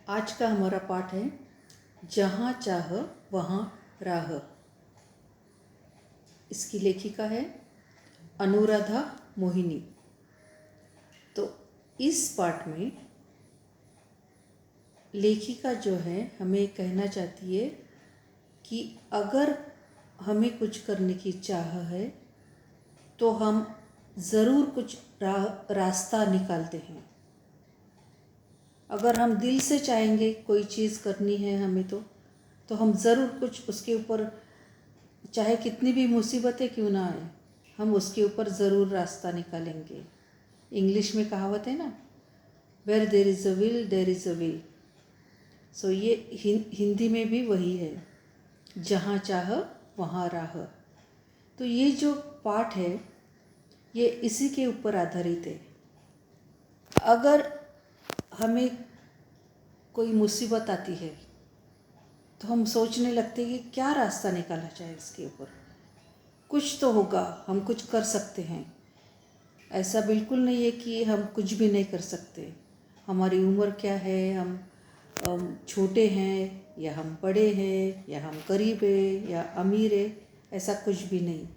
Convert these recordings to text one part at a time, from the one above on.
आज का हमारा पाठ है जहाँ चाह वहाँ राह। इसकी लेखिका है अनुराधा मोहिनी। तो इस पाठ में लेखिका जो है हमें कहना चाहती है कि अगर हमें कुछ करने की चाह है तो हम ज़रूर कुछ रास्ता निकालते हैं। अगर हम दिल से चाहेंगे कोई चीज़ करनी है हमें तो हम ज़रूर कुछ उसके ऊपर, चाहे कितनी भी मुसीबतें क्यों ना आए, हम उसके ऊपर ज़रूर रास्ता निकालेंगे। इंग्लिश में कहावत है ना, where there is a will there is a way. So ये हिंदी में भी वही है, जहाँ चाह वहाँ राह। तो ये जो पाठ है ये इसी के ऊपर आधारित है। अगर हमें कोई मुसीबत आती है तो हम सोचने लगते हैं कि क्या रास्ता निकाला जाए इसके ऊपर, कुछ तो होगा, हम कुछ कर सकते हैं। ऐसा बिल्कुल नहीं है कि हम कुछ भी नहीं कर सकते। हमारी उम्र क्या है, हम छोटे हैं या हम बड़े हैं या हम गरीब हैं या अमीर है, ऐसा कुछ भी नहीं।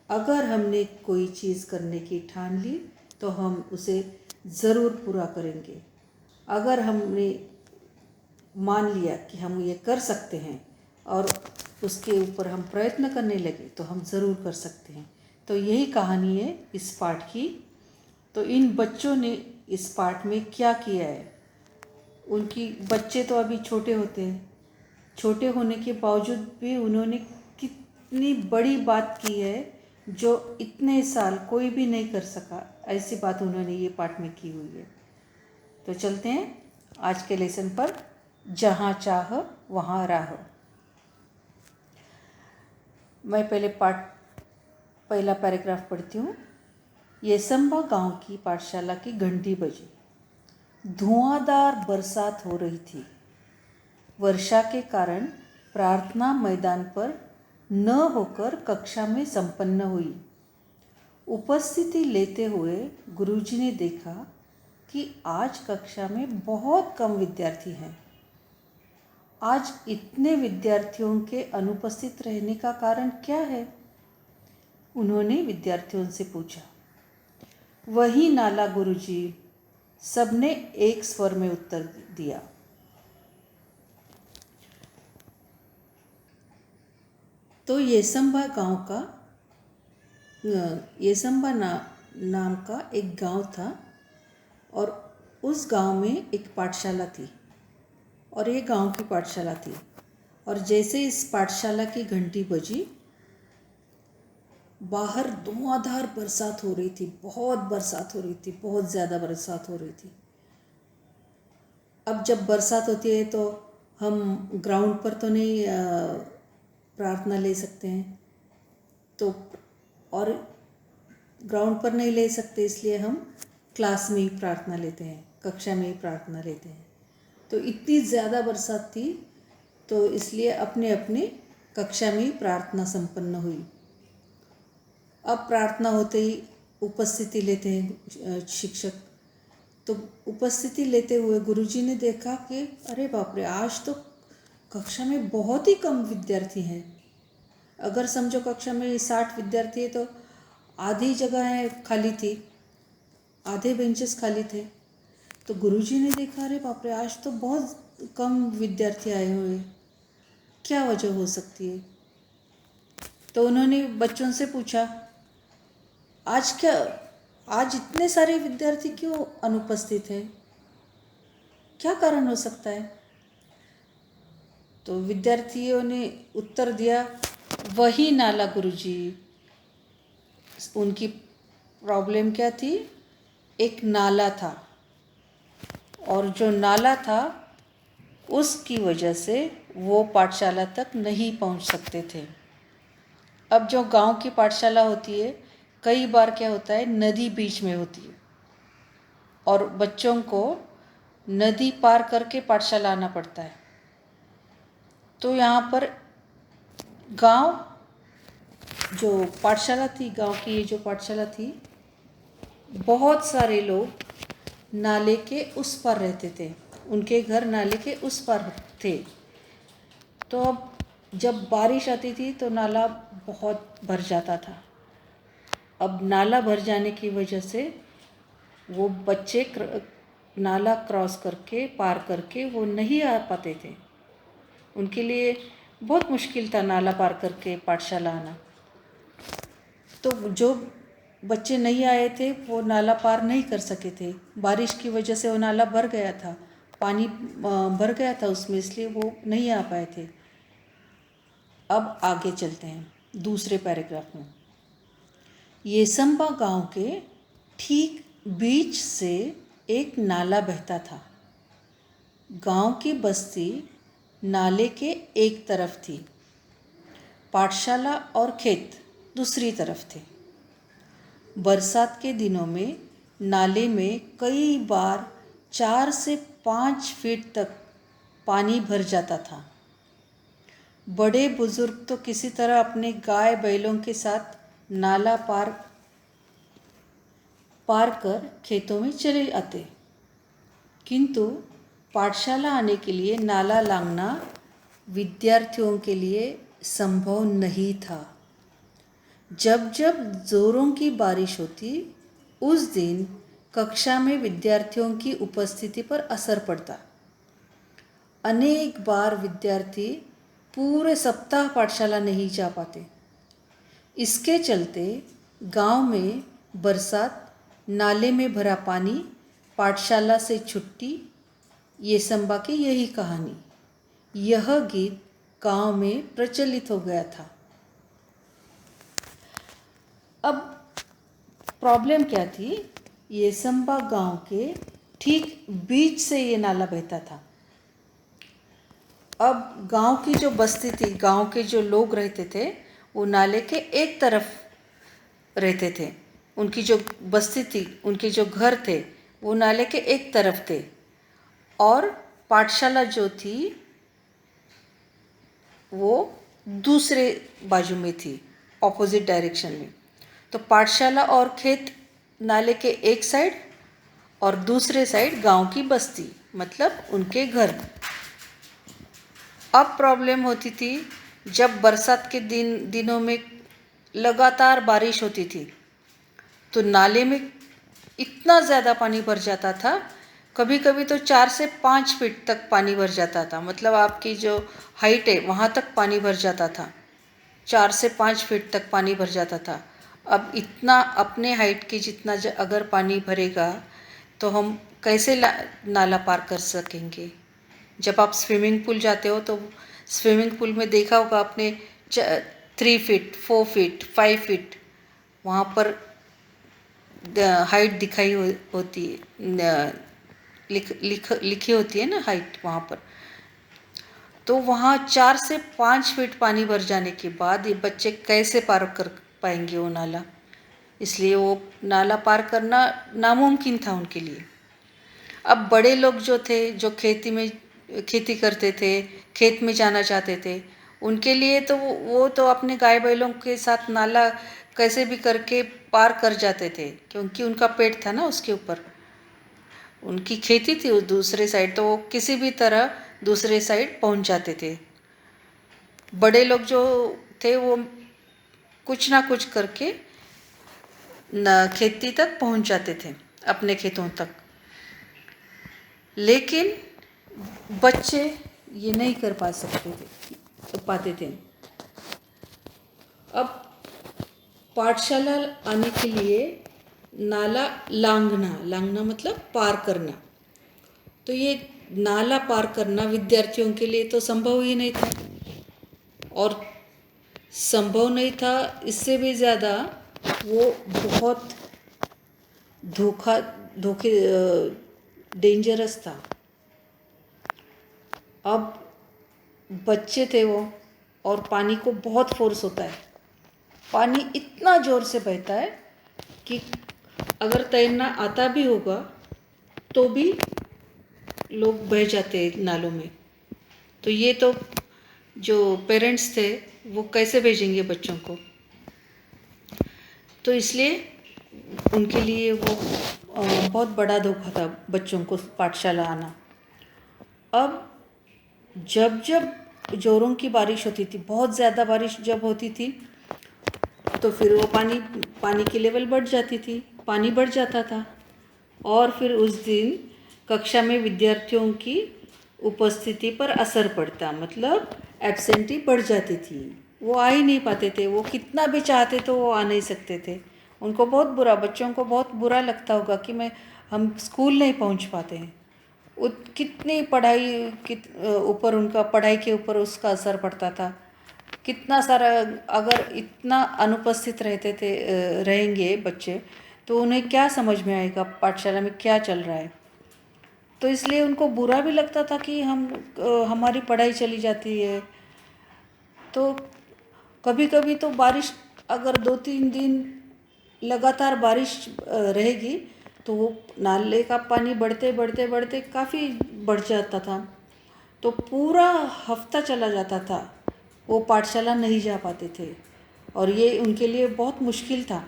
अगर हमने कोई चीज़ करने की ठान ली तो हम उसे ज़रूर पूरा करेंगे। अगर हमने मान लिया कि हम ये कर सकते हैं और उसके ऊपर हम प्रयत्न करने लगे तो हम ज़रूर कर सकते हैं। तो यही कहानी है इस पाठ की। तो इन बच्चों ने इस पाठ में क्या किया है, उनकी बच्चे तो अभी छोटे होते हैं, छोटे होने के बावजूद भी उन्होंने कितनी बड़ी बात की है जो इतने साल कोई भी नहीं कर सका। ऐसी बात उन्होंने ये पाठ में की हुई है। तो चलते हैं आज के लेसन पर, जहाँ चाह वहाँ राह। मैं पहला पैराग्राफ पढ़ती हूँ। येसंबा गांव की पाठशाला की घंटी बजी। धुआंधार बरसात हो रही थी। वर्षा के कारण प्रार्थना मैदान पर न होकर कक्षा में संपन्न हुई। उपस्थिति लेते हुए गुरुजी ने देखा कि आज कक्षा में बहुत कम विद्यार्थी हैं। आज इतने विद्यार्थियों के अनुपस्थित रहने का कारण क्या है? उन्होंने विद्यार्थियों से पूछा। वही नाला गुरुजी, सबने एक स्वर में उत्तर दिया। तो येसंबा गांव का नाम का एक गांव था और उस गांव में एक पाठशाला थी और ये गांव की पाठशाला थी। और जैसे इस पाठशाला की घंटी बजी, बाहर धुआंधार बरसात हो रही थी, बहुत बरसात हो रही थी, बहुत ज़्यादा बरसात हो रही थी। अब जब बरसात होती है तो हम ग्राउंड पर तो नहीं प्रार्थना ले सकते हैं, तो और ग्राउंड पर नहीं ले सकते, इसलिए हम क्लास में ही प्रार्थना लेते हैं, कक्षा में ही प्रार्थना लेते हैं। तो इतनी ज़्यादा बरसात थी तो इसलिए अपने अपने कक्षा में ही प्रार्थना संपन्न हुई। अब प्रार्थना होते ही उपस्थिति लेते हैं शिक्षक। तो उपस्थिति लेते हुए गुरुजी ने देखा कि अरे बाप रे, आज तो कक्षा में बहुत ही कम विद्यार्थी हैं। अगर समझो कक्षा में 60 विद्यार्थी है तो आधी जगह खाली थी, आधे बेंचेस खाली थे। तो गुरुजी ने देखा, अरे बाप रे, आज तो बहुत कम विद्यार्थी आए हुए, क्या वजह हो सकती है? तो उन्होंने बच्चों से पूछा, आज इतने सारे विद्यार्थी क्यों अनुपस्थित हैं, क्या कारण हो सकता है? तो विद्यार्थियों ने उत्तर दिया, वही नाला गुरुजी। उनकी प्रॉब्लम क्या थी? एक नाला था और जो नाला था उसकी वजह से वो पाठशाला तक नहीं पहुंच सकते थे। अब जो गांव की पाठशाला होती है, कई बार क्या होता है, नदी बीच में होती है और बच्चों को नदी पार करके पाठशाला आना पड़ता है। तो यहाँ पर गांव जो पाठशाला थी, गांव की ये जो पाठशाला थी, बहुत सारे लोग नाले के उस पार रहते थे, उनके घर नाले के उस पार थे। तो अब जब बारिश आती थी तो नाला बहुत भर जाता था। अब नाला भर जाने की वजह से वो बच्चे नाला क्रॉस करके पार करके वो नहीं आ पाते थे। उनके लिए बहुत मुश्किल था नाला पार करके पाठशाला आना। तो जो बच्चे नहीं आए थे वो नाला पार नहीं कर सके थे। बारिश की वजह से वो नाला भर गया था, पानी भर गया था उसमें, इसलिए वो नहीं आ पाए थे। अब आगे चलते हैं दूसरे पैराग्राफ में। येसम्बा गांव के ठीक बीच से एक नाला बहता था। गांव की बस्ती नाले के एक तरफ थी, पाठशाला और खेत दूसरी तरफ थे। बरसात के दिनों में नाले में कई बार 4 से 5 फीट तक पानी भर जाता था। बड़े बुजुर्ग तो किसी तरह अपने गाय बैलों के साथ नाला पार कर खेतों में चले आते, किंतु पाठशाला आने के लिए नाला लांघना विद्यार्थियों के लिए संभव नहीं था। जब जब जोरों की बारिश होती, उस दिन कक्षा में विद्यार्थियों की उपस्थिति पर असर पड़ता। अनेक बार विद्यार्थी पूरे सप्ताह पाठशाला नहीं जा पाते। इसके चलते गांव में बरसात, नाले में भरा पानी, पाठशाला से छुट्टी, येसम्बा की यही कहानी। यह गीत गांव में प्रचलित हो गया था। अब प्रॉब्लम क्या थी? येसम्बा गांव के ठीक बीच से ये नाला बहता था। अब गांव की जो बस्ती थी, गांव के जो लोग रहते थे, वो नाले के एक तरफ रहते थे। उनकी जो बस्ती थी, उनके जो घर थे, वो नाले के एक तरफ थे, और पाठशाला जो थी वो दूसरे बाजू में थी, ऑपोजिट डायरेक्शन में। तो पाठशाला और खेत नाले के एक साइड और दूसरे साइड गांव की बस्ती, मतलब उनके घर। अब प्रॉब्लम होती थी जब बरसात के दिनों में लगातार बारिश होती थी, तो नाले में इतना ज़्यादा पानी भर जाता था। कभी कभी तो 4 से 5 फीट तक पानी भर जाता था, मतलब आपकी जो हाइट है वहाँ तक पानी भर जाता था। 4 से 5 फीट तक पानी भर जाता था। अब इतना अपने हाइट के जितना अगर पानी भरेगा तो हम कैसे नाला पार कर सकेंगे? जब आप स्विमिंग पूल जाते हो तो स्विमिंग पूल में देखा होगा आपने 3 फीट, 4 फीट, 5 फीट वहाँ पर हाइट दिखाई होती है, लिखी होती है ना हाइट वहाँ पर। तो वहाँ 4 से 5 फीट पानी भर जाने के बाद ये बच्चे कैसे पार कर पाएंगे वो नाला? इसलिए वो नाला पार करना नामुमकिन था उनके लिए। अब बड़े लोग जो थे, जो खेती करते थे, खेत में जाना चाहते थे, उनके लिए तो वो तो अपने गाय बैलों के साथ नाला कैसे भी करके पार कर जाते थे, क्योंकि उनका पेट था ना उसके ऊपर, उनकी खेती थी उस दूसरे साइड, तो वो किसी भी तरह दूसरे साइड पहुंच जाते थे। बड़े लोग जो थे वो कुछ ना कुछ करके खेती तक पहुंच जाते थे, अपने खेतों तक। लेकिन बच्चे ये नहीं कर पाते थे। अब पाठशाला आने के लिए नाला लांघना मतलब पार करना, तो ये नाला पार करना विद्यार्थियों के लिए तो संभव ही नहीं था। और संभव नहीं था, इससे भी ज़्यादा वो बहुत डेंजरस था। अब बच्चे थे वो, और पानी को बहुत फोर्स होता है। पानी इतना ज़ोर से बहता है कि अगर तैरना आता भी होगा तो भी लोग बह जाते हैं नालों में। तो ये तो जो पेरेंट्स थे वो कैसे भेजेंगे बच्चों को? तो इसलिए उनके लिए वो बहुत बड़ा धोखा था बच्चों को पाठशाला आना। अब जब जब जोरों की बारिश होती थी, बहुत ज़्यादा बारिश जब होती थी, तो फिर वो पानी की लेवल बढ़ जाती थी, पानी बढ़ जाता था। और फिर उस दिन कक्षा में विद्यार्थियों की उपस्थिति पर असर पड़ता, मतलब एब्सेंटी बढ़ जाती थी, वो आ ही नहीं पाते थे। वो कितना भी चाहते तो वो आ नहीं सकते थे। उनको बहुत बुरा, बच्चों को बहुत बुरा लगता होगा कि हम स्कूल नहीं पहुंच पाते हैं। कितनी पढ़ाई ऊपर उनका, पढ़ाई के ऊपर उसका असर पड़ता था। कितना सारा, अगर इतना अनुपस्थित रहेंगे बच्चे, तो उन्हें क्या समझ में आएगा पाठशाला में क्या चल रहा है। तो इसलिए उनको बुरा भी लगता था कि हमारी पढ़ाई चली जाती है। तो कभी कभी तो बारिश, अगर 2-3 दिन लगातार बारिश रहेगी, तो वो नाले का पानी बढ़ते बढ़ते बढ़ते काफ़ी बढ़ जाता था। तो पूरा हफ्ता चला जाता था, वो पाठशाला नहीं जा पाते थे। और ये उनके लिए बहुत मुश्किल था।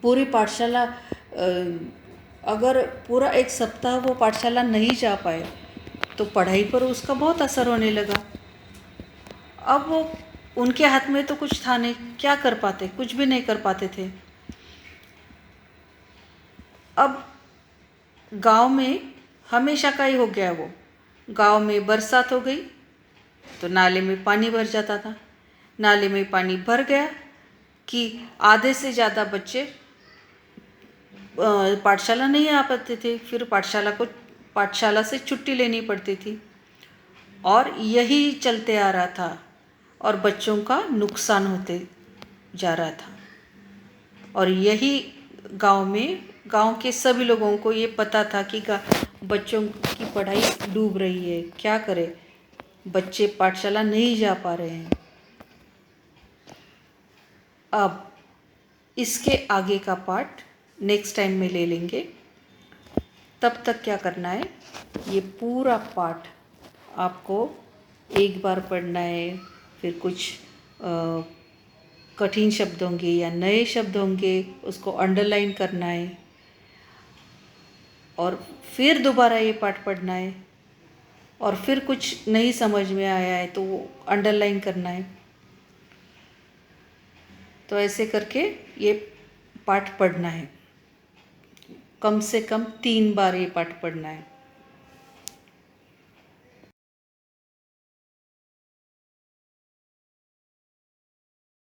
पूरी पाठशाला, अगर पूरा एक सप्ताह वो पाठशाला नहीं जा पाए, तो पढ़ाई पर उसका बहुत असर होने लगा। अब वो, उनके हाथ में तो कुछ था नहीं, क्या कर पाते, कुछ भी नहीं कर पाते थे। अब गांव में हमेशा का ही हो गया वो, गांव में बरसात हो गई तो नाले में पानी भर जाता था। नाले में पानी भर गया कि आधे से ज़्यादा बच्चे पाठशाला नहीं आ पाते थे। फिर पाठशाला से छुट्टी लेनी पड़ती थी। और यही चलते आ रहा था और बच्चों का नुकसान होते जा रहा था। और यही गांव के सभी लोगों को ये पता था कि बच्चों की पढ़ाई डूब रही है, क्या करें, बच्चे पाठशाला नहीं जा पा रहे हैं। अब इसके आगे का पार्ट नेक्स्ट टाइम में ले लेंगे। तब तक क्या करना है, ये पूरा पार्ट आपको एक बार पढ़ना है। फिर कुछ कठिन शब्द होंगे या नए शब्द होंगे, उसको अंडरलाइन करना है। और फिर दोबारा ये पाठ पढ़ना है। और फिर कुछ नहीं समझ में आया है तो वो अंडरलाइन करना है। तो ऐसे करके ये पाठ पढ़ना है। कम से कम 3 बार ये पाठ पढ़ना है।